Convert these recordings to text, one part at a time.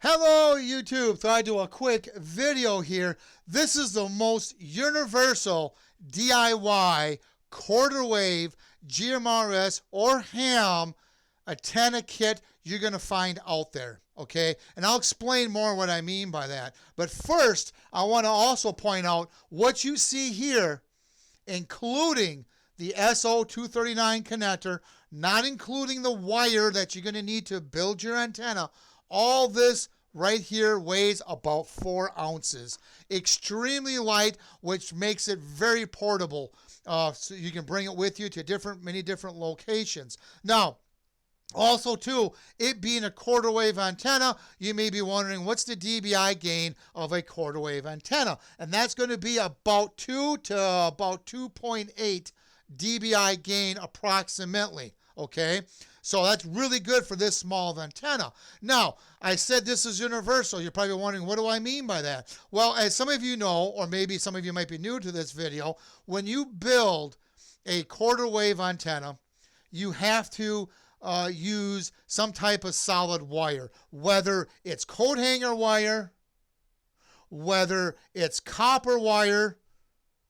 Hello YouTube, thought I'd do a quick video here. This is the most universal DIY quarter wave GMRS or ham antenna kit you're going to find out there, okay? And I'll explain more what I mean by that. But first, I want to also point out what you see here, including the SO239 connector, not including the wire that you're going to need to build your antenna. All this right here weighs about 4 ounces. Extremely light, which makes it very portable. So you can bring it with you to many different locations. Now, also too, it being a quarter wave antenna, you may be wondering what's the dBi gain of a quarter wave antenna, and that's going to be about 2 to about 2.8 dBi gain approximately. Okay, so that's really good for this small of antenna. Now, I said this is universal. You're probably wondering, what do I mean by that? Well, as some of you know, or maybe some of you might be new to this video, when you build a quarter wave antenna, you have to use some type of solid wire, whether it's coat hanger wire, whether it's copper wire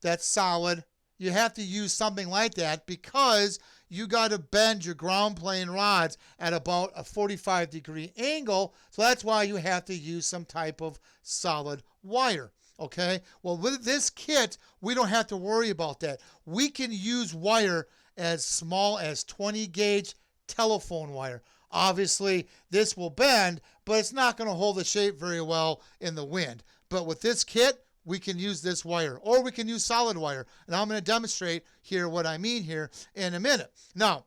that's solid. You have to use something like that because you got to bend your ground plane rods at about a 45-degree angle. So that's why you have to use some type of solid wire. Okay, well, with this kit, we don't have to worry about that. We can use wire as small as 20 gauge telephone wire. Obviously, this will bend, but it's not going to hold the shape very well in the wind. But with this kit, we can use this wire, or we can use solid wire. And I'm going to demonstrate here what I mean here in a minute. Now,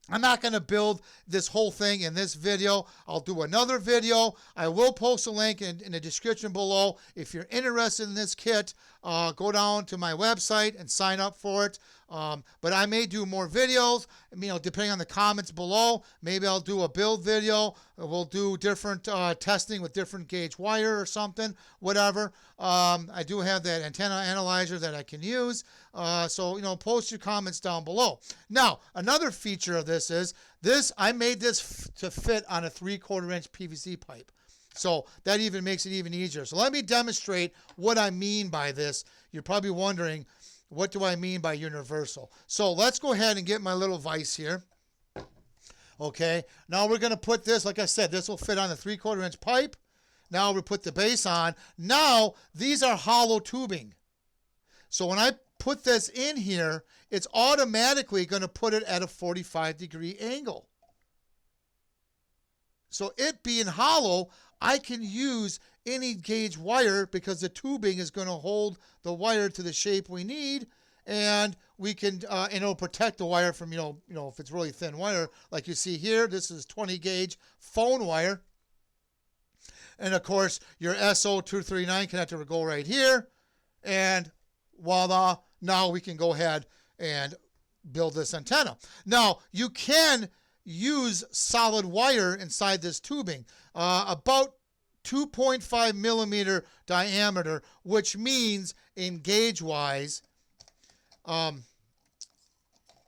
I'm not going to build this whole thing in this video. I'll do another video. I will post a link in the description below. If you're interested in this kit, go down to my website and sign up for it. But I may do more videos, depending on the comments below. Maybe I'll do a build video. We'll do different testing with different gauge wire or something, whatever. I do have that antenna analyzer that I can use. So, post your comments down below. Now, another feature of this is I made this to fit on a 3/4 inch PVC pipe. So that even makes it even easier. So let me demonstrate what I mean by this. You're probably wondering, what do I mean by universal? So let's go ahead and get my little vise here. Okay, now we're going to put this, like I said, this will fit on the 3/4 inch pipe. Now we put the base on. Now these are hollow tubing. So when I put this in here, it's automatically going to put it at a 45-degree angle. So it being hollow, I can use any gauge wire because the tubing is going to hold the wire to the shape we need, and we can and it'll protect the wire from if it's really thin wire like you see here. This is 20 gauge phone wire, and of course your SO239 connector will go right here, and voila, now we can go ahead and build this antenna. Now you can use solid wire inside this tubing, about 2.5 millimeter diameter, which means in gauge wise,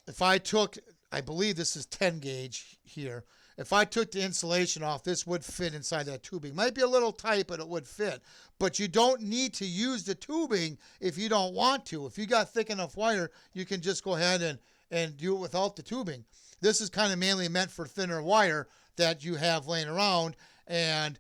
if I took, I believe this is 10 gauge here. If I took the insulation off, this would fit inside that tubing. Might be a little tight, but it would fit. But you don't need to use the tubing if you don't want to. If you got thick enough wire, you can just go ahead and do it without the tubing. This is kind of mainly meant for thinner wire that you have laying around, and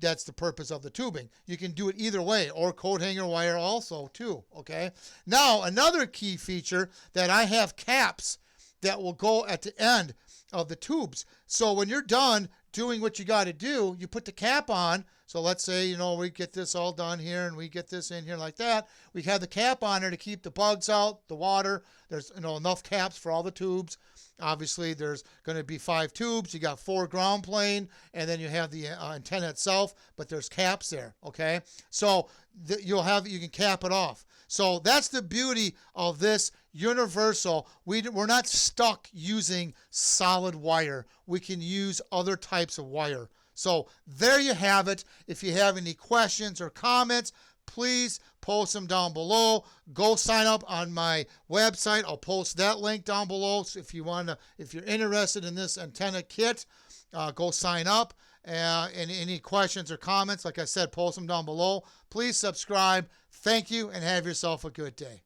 that's the purpose of the tubing. You can do it either way, or coat hanger wire also too. Okay. Now another key feature that I have caps that will go at the end of the tubes. So when you're done doing what you got to do, you put the cap on. So let's say, we get this all done here and we get this in here like that. We have the cap on there to keep the bugs out, the water. There's, enough caps for all the tubes. Obviously, there's going to be 5 tubes. You got 4 ground plane, and then you have the antenna itself, but there's caps there, okay? So you can cap it off. So that's the beauty of this universal. We're not stuck using solid wire. We can use other types of wire. So there you have it. If you have any questions or comments, please post them down below. Go sign up on my website. I'll post that link down below. So if you're interested in this antenna kit, go sign up. And any questions or comments, like I said, post them down below. Please subscribe. Thank you, and have yourself a good day.